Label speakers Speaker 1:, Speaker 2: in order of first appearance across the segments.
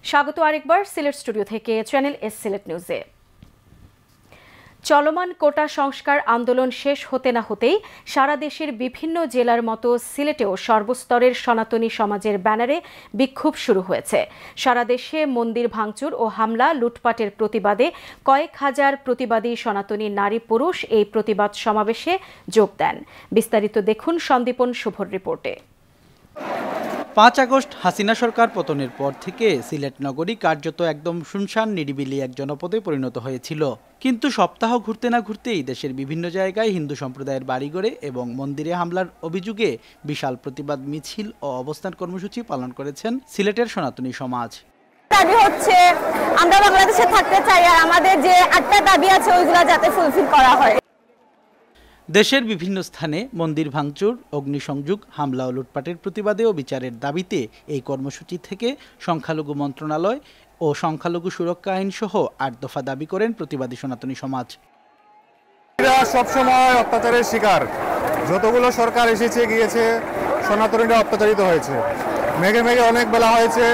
Speaker 1: স্বাগত আরেকবার সিলেট স্টুডিও থেকে চ্যানেল এস সিলেট নিউজে। চলমান কোটা সংস্কার আন্দোলন শেষ হতে না হতেই সারা দেশের বিভিন্ন জেলার মতো সিলেটেও সর্বস্তরের সনাতনী সমাজের ব্যানারে বিক্ষোভ শুরু হয়েছে। সারা দেশে মন্দির ভাঙচুর ও হামলা লুটপাটের প্রতিবাদে কয়েক হাজার প্রতিবাদী সনাতনী নারী পুরুষ এই প্রতিবাদ সমাবেশে যোগ দেন। বিস্তারিত দেখুন সন্দীপন শুভর রিপোর্টে।
Speaker 2: ৫ আগস্ট হাসিনা সরকার পতনের পর থেকে সিলেট নগরী কার্যত একদম শুনশান নিরিবিলি এক জনপদে পরিণত হয়েছিল। কিন্তু সপ্তাহ ঘুরতে না ঘুরতেই দেশের বিভিন্ন জায়গায় হিন্দু সম্প্রদায়ের বাড়িঘরে এবং মন্দিরে হামলার অভিযোগে বিশাল প্রতিবাদ মিছিল ও অবস্থান কর্মসূচি পালন করেছেন সিলেটের সনাতনী সমাজ।
Speaker 3: দাবি হচ্ছে আমরা বাংলাদেশে থাকতে চাই আর আমাদের যে ৮টা দাবি আছে ওইগুলো যাতে ফুলফিল করা হয়।
Speaker 2: দেশের বিভিন্ন স্থানে মন্দির ভাঙচুর, অগ্নিসংযোগ, হামলা ও লুটপাটের প্রতিবাদে ও বিচারের দাবিতে এই কর্মসূচি থেকে সংখ্যালঘু মন্ত্রণালয় ও সংখ্যালঘু সুরক্ষা আইন সহ ৮ দফা দাবি করেন প্রতিবাদী সনাতনী সমাজ।
Speaker 4: এরা সবসময় অত্যাচারের শিকার, যতগুলো সরকার এসেছে গিয়েছে সনাতনীরা অত্যাচারিত হয়েছে, মেঘে মেঘে অনেক বেলা হয়েছে।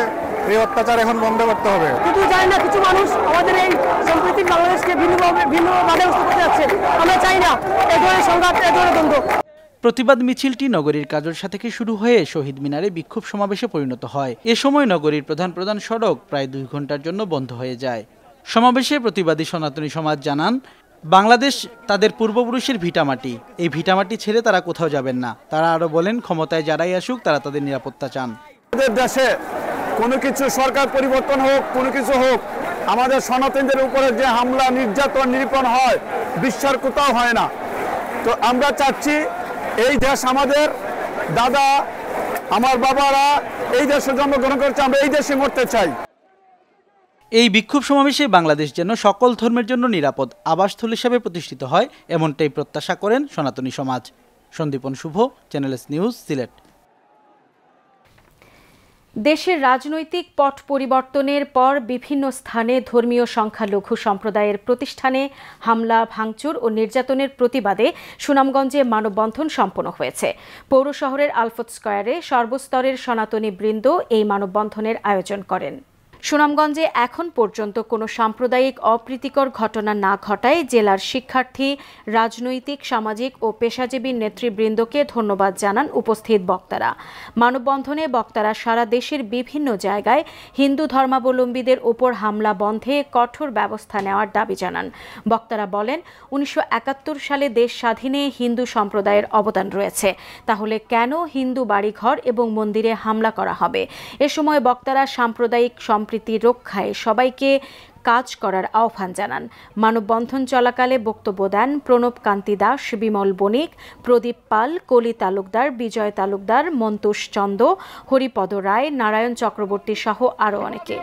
Speaker 4: এই অত্যাচার এখন বন্ধ করতে হবে।
Speaker 5: কিন্তু জানি না কিছু মানুষ আমাদের এই সাম্প্রতিক বাংলাদেশকে ভিন্নভাবে করতে যাচ্ছে। আমরা চাই না এই ধরনের সংঘাত, এই ধরনের দ্বন্দ্ব।
Speaker 2: প্রতিবাদ মিছিলটি নগরীর কাজলসা থেকে শুরু হয়ে শহীদ মিনারে বিক্ষোভ সমাবেশে পরিণত হয়। এ সময় নগরীর প্রধান সড়ক প্রায় ২ ঘন্টার জন্য বন্ধ হয়ে যায়। সমাবেশে প্রতিবাদী সনাতনী সমাজ জানান, বাংলাদেশ তাদের পূর্বপুরুষের ভিটামাটি, এই ভিটামাটি ছেড়ে তারা কোথাও যাবেন না। তারা আরো বলেন, ক্ষমতায় যারাই আসুক তারা তাদের নিরাপত্তা চান।
Speaker 4: আমাদের দেশে কোনো কিছু সরকার পরিবর্তন হোক, কোনো কিছু হোক, আমাদের সনাতনীদের উপরে যে হামলা, নির্যাতন, নিপীড়ন হয় বিশ্বের কোথাও হয় না। তো আমরা চাচ্ছি এই দেশ আমাদের, দাদা আমার বাবারা এই দেশে জন্মগ্রহণ করেছে, আমরা এই দেশে মরতে চাই।
Speaker 2: এই বিক্ষোভ সমাবেশে বাংলাদেশ যেন সকল ধর্মের জন্য নিরাপদ আবাসস্থল হিসেবে প্রতিষ্ঠিত হয়, এমনটাই প্রত্যাশা করেন সনাতনী সমাজ। সন্দীপন শুভ, চ্যানেল এস নিউজ, সিলেট।
Speaker 1: দেশের রাজনৈতিক পট পরিবর্তনের পর বিভিন্ন স্থানে ধর্মীয় সংখ্যালঘু সম্প্রদায়ের প্রতিষ্ঠানে হামলা, ভাঙচুর ও নির্যাতনের প্রতিবাদে সুনামগঞ্জে মানববন্ধন সম্পন্ন হয়েছে। পৌর শহরের আলফত স্কয়ারে সর্বস্তরের সনাতনী বৃন্দ এই মানববন্ধনের আয়োজন করেন। সুনামগঞ্জে এখন পর্যন্ত কোনো সাম্প্রদায়িক অপ্রীতিকর ঘটনা না ঘটায় জেলার শিক্ষার্থী, রাজনৈতিক, সামাজিক ও পেশাজীবী নেতৃবৃন্দকে ধন্যবাদ জানান উপস্থিত বক্তারা। মানববন্ধনে বক্তারা সারা দেশের বিভিন্ন জায়গায় হিন্দু ধর্মাবলম্বীদের ওপর হামলা বন্ধে কঠোর ব্যবস্থা নেওয়ার দাবি জানান। বক্তারা বলেন, ১৯৭১ সালে দেশ স্বাধীনে হিন্দু সম্প্রদায়ের অবদান রয়েছে, তাহলে কেন হিন্দু বাড়িঘর এবং মন্দিরে হামলা করা হবে? এ সময় বক্তারা সাম্প্রদায়িক সম্প্রীতি রক্ষায় সবাইকে কাজ করার আহ্বান জানান। মানববন্ধন চলাকালে বক্তব্য দেন প্রণব কান্তি দাস, বিমল বণিক, প্রদীপ পাল, কলি তালুকদার, বিজয় তালুকদার, মন্তুষ চন্দ, হরিপদ রায়, নারায়ণ চক্রবর্তী সহ আরও অনেকে।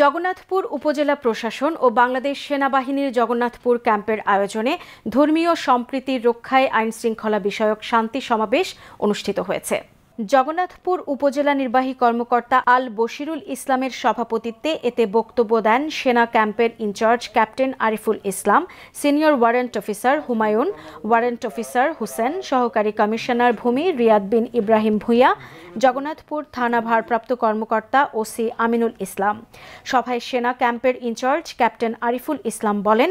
Speaker 1: জগন্নাথপুর উপজেলা প্রশাসন ও বাংলাদেশ সেনাবাহিনীর জগন্নাথপুর ক্যাম্পের আয়োজনে ধর্মীয় সম্প্রীতি রক্ষায় আইনশৃঙ্খলা বিষয়ক শান্তি সমাবেশ অনুষ্ঠিত হয়েছে। জগন্নাথপুর উপজেলা নির্বাহী কর্মকর্তা আল বশিরুল ইসলামের সভাপতিত্বে এতে বক্তব্য দেন সেনা ক্যাম্পের incharge captain Ariful Islam, senior warrant officer Humayun, warrant officer Hossain, সহকারী কমিশনার ভূমি রিয়াদ বিন ইব্রাহিম ভূঁইয়া, জগন্নাথপুর থানা ভারপ্রাপ্ত কর্মকর্তা ওসি আমিনুল ইসলাম। সভায় সেনা ক্যাম্পের ইনচার্জ ক্যাপ্টেন আরিফুল ইসলাম বলেন,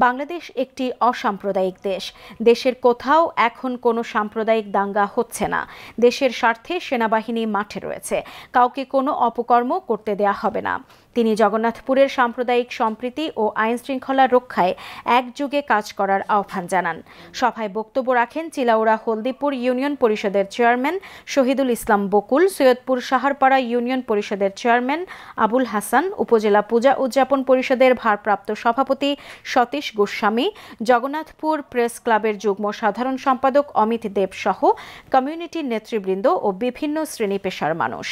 Speaker 1: বাংলাদেশ একটি অসাম্প্রদায়িক দেশ। দেশের কোথাও এখন কোনো সাম্প্রদায়িক দাঙ্গা হচ্ছে না। দেশের স্বার্থে সেনাবাহিনী মাঠে রয়েছে, কাউকে কোনো অপকর্ম করতে দেয়া হবে না। তিনি জগন্নাথপুরের সাম্প্রদায়িক সম্প্রীতি ও আইন শৃঙ্খলা রক্ষায় একযোগে কাজ করার আহ্বান জানান। সভায় বক্তব্য রাখেন চিলাউড়া হলদিপুর ইউনিয়ন পরিষদের চেয়ারম্যান শহীদুল ইসলাম বকুল, সৈয়দপুর সাহারপাড়া ইউনিয়ন পরিষদের চেয়ারম্যান আবুল হাসান, উপজেলা পূজা উদযাপন পরিষদের ভারপ্রাপ্ত সভাপতি সতীশ গোস্বামী, জগন্নাথপুর প্রেস ক্লাবের যুগ্ম সাধারণ সম্পাদক অমিত দেব সহ কমিউনিটির নেতৃবৃন্দ ও বিভিন্ন শ্রেণী পেশার মানুষ।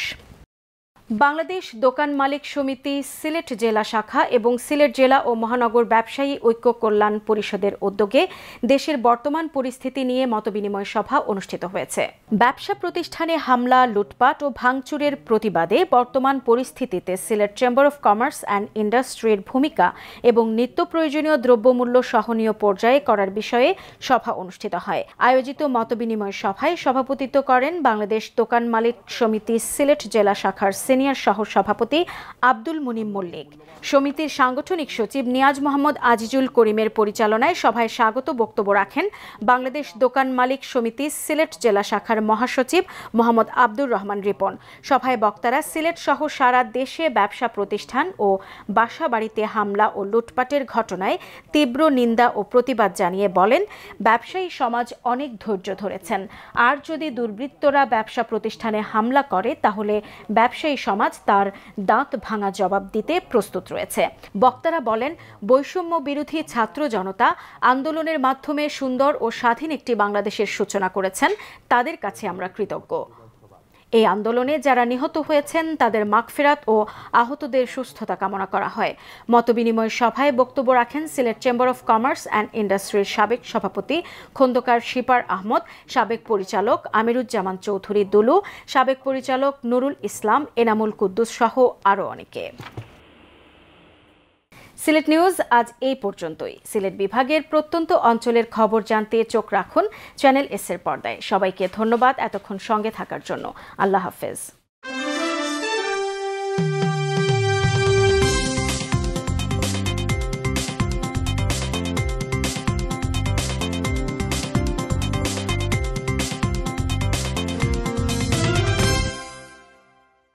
Speaker 1: বাংলাদেশ দোকান মালিক সমিতি সিলেট জেলা শাখা এবং সিলেট জেলা ও মহানগর ব্যবসায়ী ঐক্য কল্যাণ পরিষদের উদ্যোগে দেশের বর্তমান পরিস্থিতি নিয়ে মতবিনিময় সভা অনুষ্ঠিত হয়েছে। ব্যবসা প্রতিষ্ঠানে হামলা, লুটপাট ও ভাঙচুরের প্রতিবাদে বর্তমান পরিস্থিতিতে Sylhet chamber of commerce and ইন্ডাস্ট্রির ভূমিকা এবং নিত্য প্রয়োজনীয় দ্রব্যমূল্য সহনীয় পর্যায়ে করার বিষয়ে সভা অনুষ্ঠিত হয়। আয়োজিত মতবিনিময় সভায় সভাপতিত্ব করেন বাংলাদেশ দোকান মালিক সমিতি সিলেট জেলা শাখার সিনিয়র সহ সভাপতি আব্দুল মুনিম মল্লিক। সমিতির সাংগঠনিক সচিব নিয়াজ মোহাম্মদ আজিজুল করিমের পরিচালনায় সভায় স্বাগত বক্তব্য রাখেন বাংলাদেশ দোকান মালিক সমিতি সিলেট জেলা শাখার মহাসচিব মোহাম্মদ আব্দুর রহমান রিপন। সভায় বক্তারা সিলেট সহ সারা দেশে ব্যবসা প্রতিষ্ঠান ও বাসা বাড়িতে হামলা ও লুটপাটের ঘটনায় তীব্র নিন্দা ও প্রতিবাদ জানিয়ে বলেন, ব্যবসায়ী সমাজ অনেক ধৈর্য ধরেছেন, আর যদি দুর্বৃত্তরা ব্যবসা প্রতিষ্ঠানে হামলা করে তাহলে ব্যবসায়ী সমাজ তার দাঁত ভাঙা জবাব দিতে প্রস্তুত রয়েছে। বক্তারা বলেন, বৈষম্য বিরোধী ছাত্র জনতা আন্দোলনের মাধ্যমে সুন্দর ও স্বাধীন একটি বাংলাদেশের সূচনা করেছেন, তাদের কাছে আমরা কৃতজ্ঞ। এই আন্দোলনে যারা নিহত হয়েছেন তাদের মাগফিরাত ও আহতদের সুস্থতা কামনা করা হয়। মতবিনিময় সভায় বক্তব্য রাখেন Sylhet chamber of commerce and ইন্ডাস্ট্রির সাবেক সভাপতি খন্দকার শিপার আহমদ, সাবেক পরিচালক আমিরুজ্জামান চৌধুরী দুলু, সাবেক পরিচালক নুরুল ইসলাম, এনামুল কুদ্দুস সহ আরও অনেকে। সিলেট নিউজ আজ এই পর্যন্তই। সিলেট বিভাগের প্রত্যন্ত অঞ্চলের খবর জানতে চোখ রাখুন চ্যানেল এস এর পর্দায়। সবাইকে ধন্যবাদ এতক্ষণ সঙ্গে থাকার জন্য। আল্লাহ হাফেজ।